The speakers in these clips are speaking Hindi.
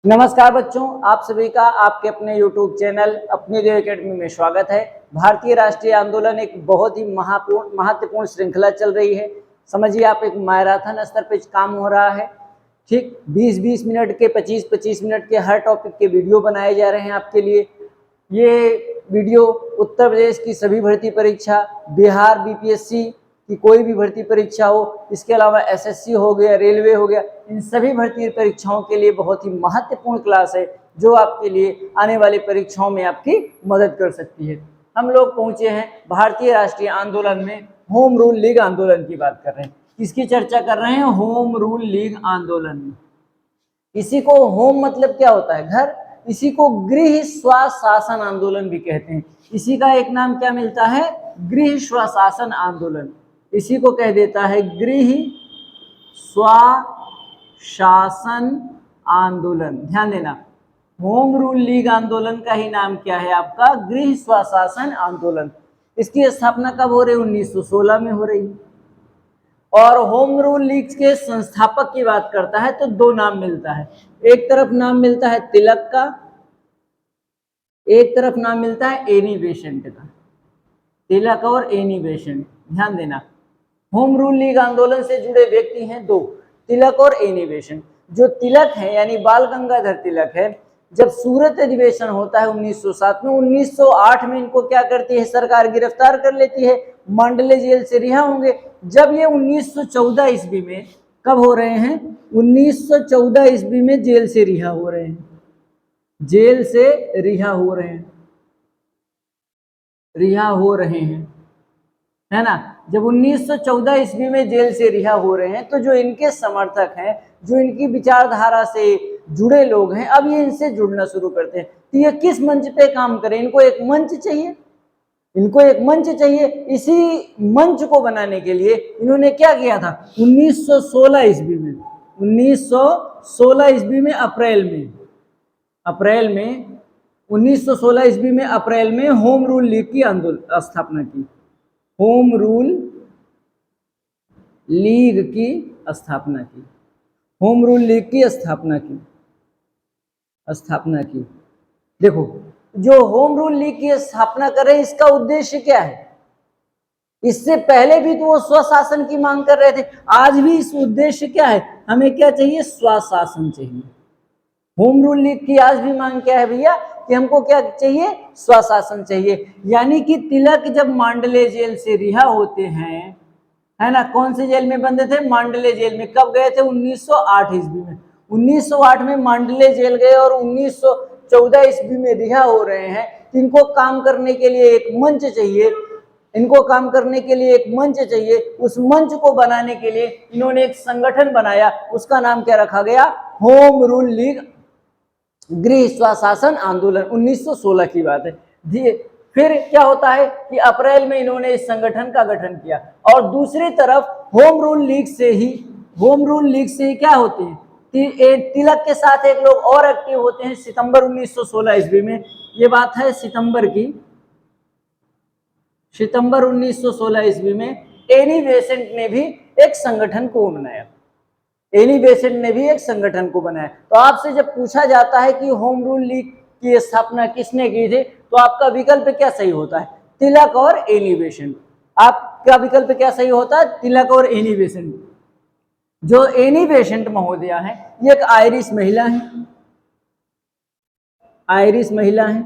नमस्कार बच्चों, आप सभी का आपके अपने YouTube चैनल अपनी देव एकेडमी में स्वागत है। भारतीय राष्ट्रीय आंदोलन एक बहुत ही महत्वपूर्ण श्रृंखला चल रही है। समझिए, आप एक मैराथन स्तर पर काम हो रहा है। ठीक 20-20 मिनट के 25-25 मिनट के हर टॉपिक के वीडियो बनाए जा रहे हैं आपके लिए। ये वीडियो उत्तर प्रदेश की सभी भर्ती परीक्षा, बिहार BPSC कि कोई भी भर्ती परीक्षा हो, इसके अलावा SSC हो गया, रेलवे हो गया, इन सभी भर्ती परीक्षाओं के लिए बहुत ही महत्वपूर्ण क्लास है जो आपके लिए आने वाली परीक्षाओं में आपकी मदद कर सकती है। हम लोग पहुंचे हैं भारतीय राष्ट्रीय आंदोलन में, होम रूल लीग आंदोलन की बात कर रहे हैं। किसकी चर्चा कर रहे हैं? होम रूल लीग आंदोलन। इसी को होम मतलब क्या होता है? घर। इसी को गृह स्वशासन आंदोलन भी कहते हैं। इसी का एक नाम क्या मिलता है? गृह स्वशासन आंदोलन। इसी को कह देता है गृह स्वशासन आंदोलन। ध्यान देना, होम रूल लीग आंदोलन का ही नाम क्या है आपका? गृह स्वशासन आंदोलन। इसकी स्थापना कब हो रही? 1916 में हो रही। और होम रूल लीग के संस्थापक की बात करता है तो दो नाम मिलता है। एक तरफ नाम मिलता है तिलक का, एक तरफ नाम मिलता है एनी बेसेंट का। तिलक और एनी बेसेंट। ध्यान देना, होम रूल लीग आंदोलन से जुड़े व्यक्ति हैं दो, तिलक और एनी बेसेंट। जो तिलक है यानी बाल गंगाधर तिलक है, जब सूरत अधिवेशन होता है 1907 में, 1908 में इनको क्या करती है सरकार? गिरफ्तार कर लेती है, मांडले जेल से रिहा होंगे। जब ये 1914 ईस्वी में कब हो रहे हैं? 1914 ईस्वी में जेल से रिहा हो रहे हैं। जेल से रिहा हो रहे हैं, रिहा हो रहे हैं, है ना। जब 1914 ईस्वी में जेल से रिहा हो रहे हैं तो जो इनके समर्थक हैं, जो इनकी विचारधारा से जुड़े लोग हैं, अब ये इनसे जुड़ना शुरू करते हैं। तो ये किस मंच पे काम करें? इनको एक मंच चाहिए, इनको एक मंच चाहिए। इसी मंच को बनाने के लिए इन्होंने क्या किया था? 1916 ईस्वी में, 1916 ईस्वी में अप्रैल में 1916 ईस्वी में अप्रैल में होम रूल लीग की स्थापना की। होम रूल लीग की स्थापना की। होम रूल लीग की स्थापना की। देखो, जो होम रूल लीग की स्थापना करे, इसका उद्देश्य क्या है? इससे पहले भी तो वो स्वशासन की मांग कर रहे थे, आज भी इस उद्देश्य क्या है? हमें क्या चाहिए? स्वशासन चाहिए। होम रूल लीग की आज भी मांग क्या है भैया? कि हमको क्या चाहिए? स्वशासन चाहिए। यानी कि तिलक जब मांडले जेल से रिहा होते हैं, है ना, कौन से जेल में बंदे थे? मांडले जेल में। कब गए थे? 1908 ईस्वी में। 1908 में मांडले जेल गए और 1914 ईस्वी में रिहा हो रहे हैं। इनको काम करने के लिए एक मंच चाहिए, इनको काम करने के लिए एक मंच चाहिए। उस मंच को बनाने के लिए इन्होंने एक संगठन बनाया, उसका नाम क्या रखा गया? होम रूल लीग गृह स्वशासन आंदोलन। 1916 की बात है। फिर क्या होता है कि अप्रैल में इन्होंने इस संगठन का गठन किया। और दूसरी तरफ होम रूल लीग से ही क्या होते हैं? तिलक के साथ एक लोग और एक्टिव होते हैं सितंबर 1916 ईस्वी में। ये बात है सितंबर की। सितंबर 1916 ईस्वी में एनी बेसेंट ने भी एक संगठन को बनाया। एनी बेसेंट ने भी एक संगठन को बनाया। तो आपसे जब पूछा जाता है कि होम रूल लीग की स्थापना किसने की थी, तो आपका विकल्प क्या सही होता है? तिलक और एनी बेसेंट। आपका विकल्प क्या सही होता है? तिलक और एनी बेसेंट। जो एनी बेसेंट महोदया है, ये एक आयरिश महिला है, आयरिश महिला है।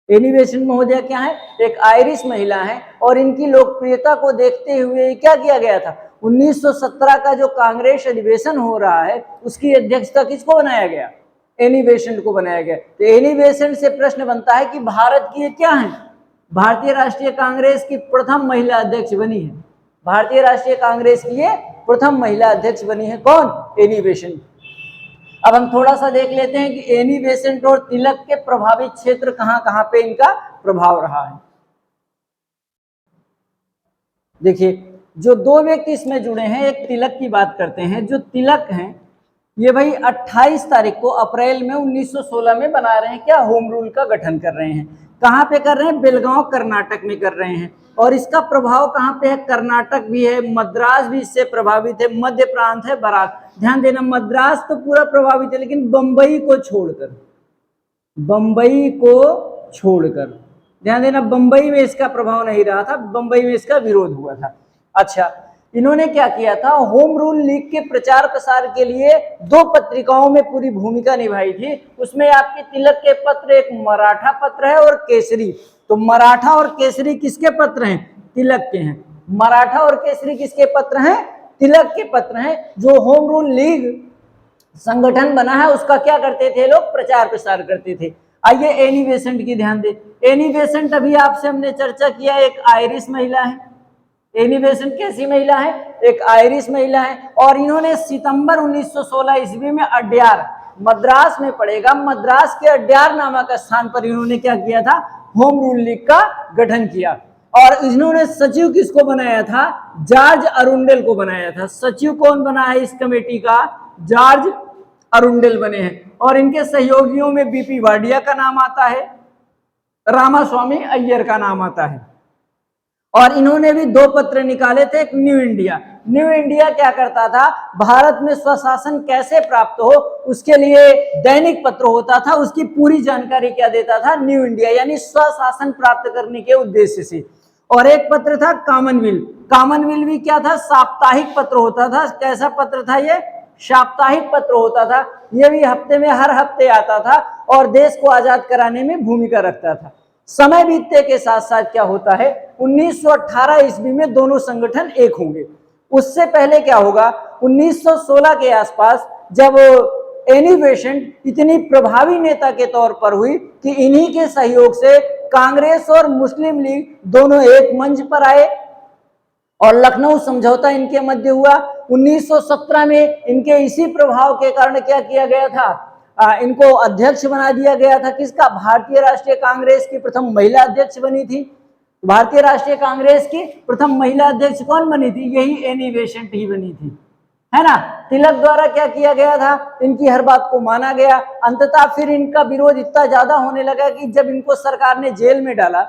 एनी बेसेंट महोदया क्या है? एक आयरिश महिला है। और इनकी लोकप्रियता को देखते हुए क्या किया गया था? 1917 का जो कांग्रेस अधिवेशन हो रहा है, उसकी अध्यक्षता किसको बनाया गया? एनी बेसेंट को बनाया गया। तो एनी बेसेंट से प्रश्न बनता है कि भारत की क्या है? भारतीय राष्ट्रीय कांग्रेस की प्रथम महिला अध्यक्ष बनी है। भारतीय राष्ट्रीय कांग्रेस की ये प्रथम महिला अध्यक्ष बनी है। कौन? Annie Besant. अब हम थोड़ा सा देख लेते हैं कि एनी बेसेंट और तिलक के प्रभावित क्षेत्र कहां कहां पे इनका प्रभाव रहा है। देखिए, जो दो व्यक्ति इसमें जुड़े हैं, एक तिलक की बात करते हैं। जो तिलक हैं, ये भाई 28 तारीख को अप्रैल में 1916 में बना रहे हैं क्या? होम रूल का गठन कर रहे हैं। कहाँ पे कर रहे हैं? बेलगांव कर्नाटक में कर रहे हैं। और इसका प्रभाव कहाँ पे है? कर्नाटक भी है, मद्रास भी इससे प्रभावित है, मध्य प्रांत है, बराक। ध्यान देना, मद्रास तो पूरा प्रभावित है, लेकिन बंबई को छोड़कर, बंबई को छोड़कर ध्यान देना, बंबई में इसका प्रभाव नहीं रहा था, बंबई में इसका विरोध हुआ था। अच्छा, इन्होंने क्या किया था? होम रूल लीग के प्रचार प्रसार के लिए 2 पत्रिकाओं में पूरी भूमिका निभाई थी। उसमें आपके तिलक के पत्र, एक मराठा पत्र है और केसरी। तो मराठा और केसरी किसके पत्र हैं? तिलक के हैं। मराठा और केसरी किसके पत्र हैं? तिलक के पत्र हैं। जो होम रूल लीग संगठन बना है उसका क्या करते थे लोग? प्रचार प्रसार करते थे। आइए एनी बेसेंट की ध्यान दें। एनी बेसेंट अभी आपसे हमने चर्चा किया, एक आयरिश महिला है। एनी बेसेंट कैसी महिला है? एक आयरिश महिला है। और इन्होंने सितंबर 1916 ईस्वी में अड्यार, मद्रास में पड़ेगा, मद्रास के अड्यार नामक स्थान पर इन्होंने क्या किया था? होम रूल लीग का गठन किया। और इन्होंने सचिव किसको बनाया था? जॉर्ज अरुंडेल को बनाया था। सचिव कौन बना है इस कमेटी का? जॉर्ज अरुंडेल बने हैं। और इनके सहयोगियों में बीपी वाडिया का नाम आता है, रामास्वामी अय्यर का नाम आता है। और इन्होंने भी 2 पत्र निकाले थे, एक न्यू इंडिया। न्यू इंडिया क्या करता था? भारत में स्वशासन कैसे प्राप्त हो उसके लिए दैनिक पत्र होता था, उसकी पूरी जानकारी क्या देता था? न्यू इंडिया, यानी स्वशासन प्राप्त करने के उद्देश्य से। और एक पत्र था कॉमनवेल्थ। कॉमनवेल्थ भी क्या था? साप्ताहिक पत्र होता था। कैसा पत्र था ये? साप्ताहिक पत्र होता था। ये भी हफ्ते में, हर हफ्ते आता था और देश को आजाद कराने में भूमिका रखता था। समय बीतने के साथ साथ क्या होता है? 1918 ईस्वी में दोनों संगठन एक होंगे। उससे पहले क्या होगा? 1916 के आसपास जब एनी बेसेंट इतनी प्रभावी नेता के तौर पर हुई कि इन्हीं के सहयोग से कांग्रेस और मुस्लिम लीग दोनों एक मंच पर आए और लखनऊ समझौता इनके मध्य हुआ। 1917 में इनके इसी प्रभाव के कारण क्या किया गया था? इनको अध्यक्ष बना दिया गया था। किसका? भारतीय राष्ट्रीय कांग्रेस की प्रथम महिला अध्यक्ष बनी थी। भारतीय राष्ट्रीय कांग्रेस की प्रथम महिला अध्यक्ष कौन बनी थी? यही एनी बेसेंट ही बनी थी, है ना। तिलक द्वारा क्या किया गया था? इनकी हर बात को माना गया। अंततः फिर इनका विरोध इतना ज्यादा होने लगा कि जब इनको सरकार ने जेल में डाला,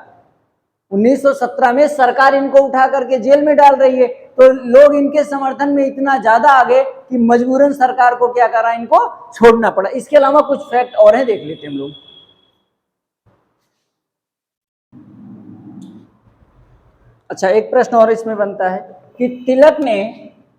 1917 में सरकार इनको उठा करके जेल में डाल रही है, तो लोग इनके समर्थन में इतना ज्यादा आ गए कि मजबूरन सरकार को क्या करा? इनको छोड़ना पड़ा। इसके अलावा कुछ फैक्ट और हैं, देख लेते हैं हम लोग। अच्छा, एक प्रश्न और इसमें बनता है कि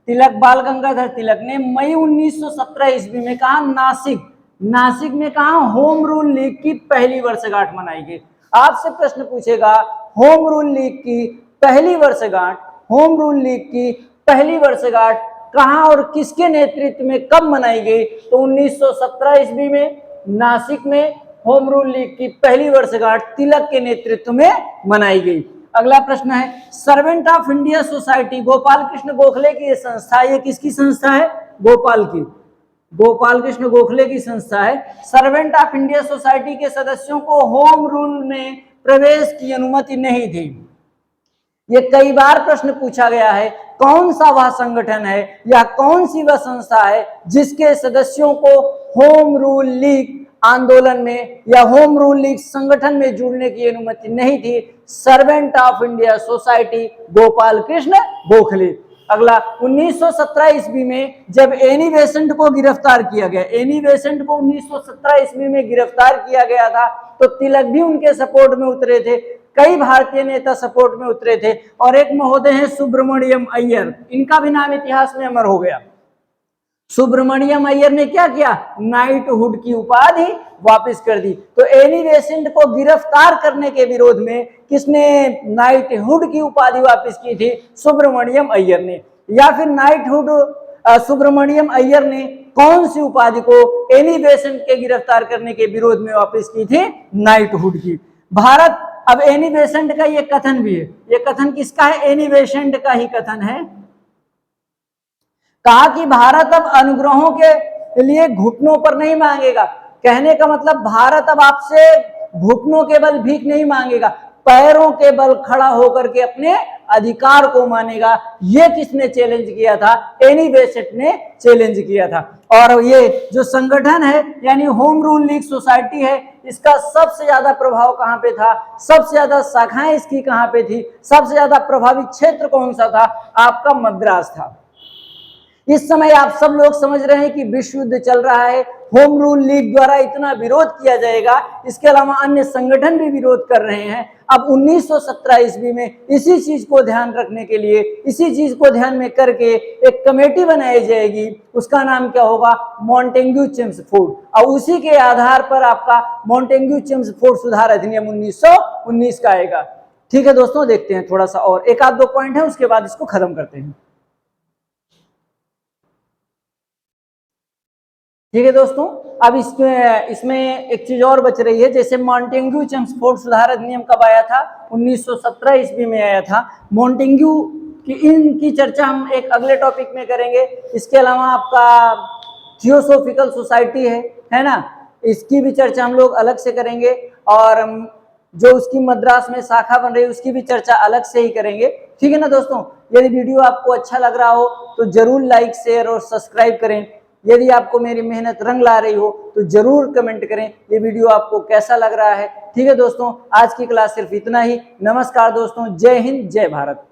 तिलक बाल गंगाधर तिलक ने मई 1917 ईस्वी में कहा नासिक में कहा होम रूल लीग की पहली वर्षगांठ मनाई गई। आपसे प्रश्न पूछेगा होम रूल लीग की पहली वर्षगांठ, होम रूल लीग की पहली वर्षगांठ कहां और किसके नेतृत्व में कब मनाई गई? तो 1917 ईस्वी में नासिक में होम रूल लीग की पहली वर्षगांठ तिलक के नेतृत्व में मनाई गई। अगला प्रश्न है, servant of India society, Gopal Krishna Gokhale की ये संस्था, ये किसकी संस्था है? गोपाल कृष्ण गोखले की संस्था है। सर्वेंट ऑफ इंडिया सोसाइटी के सदस्यों को होम रूल में प्रवेश की अनुमति नहीं थी। ये कई बार प्रश्न पूछा गया है, कौन सा वह संगठन है या कौन सी वह संस्था है जिसके सदस्यों को होम रूल लीग आंदोलन में या होम रूल लीग संगठन में जुड़ने की अनुमति नहीं थी? Servant of India society, Gopal Krishna Gokhale. अगला, 1917 ईस्वी में जब एनी बेसेंट को गिरफ्तार किया गया, एनी बेसेंट को 1917 ईस्वी में गिरफ्तार किया गया था, तो तिलक भी उनके सपोर्ट में उतरे थे, कई भारतीय नेता सपोर्ट में उतरे थे। और एक महोदय हैं सुब्रमण्यम अय्यर, इनका भी नाम इतिहास में अमर हो गया। सुब्रमण्यम अय्यर ने क्या किया? नाइटहुड की उपाधि वापस कर दी। तो एनी बेसेंट को गिरफ्तार करने के विरोध में किसने नाइटहुड की उपाधि वापस की थी? सुब्रमण्यम अय्यर ने। या फिर नाइटहुड सुब्रमण्यम अय्यर ने कौन सी उपाधि को एनी बेसेंट के गिरफ्तार करने के विरोध में वापस की थी? नाइटहुड की। भारत, अब एनी बेसेंट का ये कथन भी है, ये कथन किसका है? एनी बेसेंट का ही कथन है। कहा कि भारत अब अनुग्रहों के लिए घुटनों पर नहीं मांगेगा। कहने का मतलब भारत अब आपसे घुटनों के बल भीख नहीं मांगेगा, पैरों के बल खड़ा होकर के अपने अधिकार को मानेगा। ये किसने चैलेंज किया था? एनी बेसेंट ने चैलेंज किया था। और ये जो संगठन है यानी होम रूल लीग सोसाइटी है, इसका सबसे ज्यादा प्रभाव कहां पे था? सबसे ज्यादा शाखाएं इसकी कहां पे थी? सबसे ज्यादा प्रभावित क्षेत्र कौन सा था? आपका मद्रास था। इस समय आप सब लोग समझ रहे हैं कि विश्व युद्ध चल रहा है, होम रूल लीग द्वारा इतना विरोध किया जाएगा, इसके अलावा अन्य संगठन भी विरोध कर रहे हैं। अब 1917 ईस्वी में इसी चीज को ध्यान रखने के लिए, इसी चीज को ध्यान में करके एक कमेटी बनाई जाएगी, उसका नाम क्या होगा? Montague Chelmsford. और उसी के आधार पर आपका मॉन्टेग्यू चेम्सफोर्ड सुधार अधिनियम 1919 का आएगा। ठीक है दोस्तों, देखते हैं थोड़ा सा और एक आध दो पॉइंट है, उसके बाद इसको खत्म करते हैं। ठीक है दोस्तों, अब इसमें एक चीज और बच रही है। जैसे मॉन्टेग्यू चेम्सफोर्ड सुधार अधिनियम कब आया था? 1917 ईस्वी में आया था। मॉन्टेग्यू की इनकी चर्चा हम एक अगले टॉपिक में करेंगे। इसके अलावा आपका थियोसोफिकल सोसाइटी है ना, इसकी भी चर्चा हम लोग अलग से करेंगे। और जो उसकी मद्रास में शाखा बन रही है उसकी भी चर्चा अलग से ही करेंगे। ठीक है ना दोस्तों, यदि वीडियो आपको अच्छा लग रहा हो तो जरूर लाइक, शेयर और सब्सक्राइब करें। यदि आपको मेरी मेहनत रंग ला रही हो तो जरूर कमेंट करें ये वीडियो आपको कैसा लग रहा है। ठीक है दोस्तों, आज की क्लास सिर्फ इतना ही। नमस्कार दोस्तों, जय हिंद, जय भारत।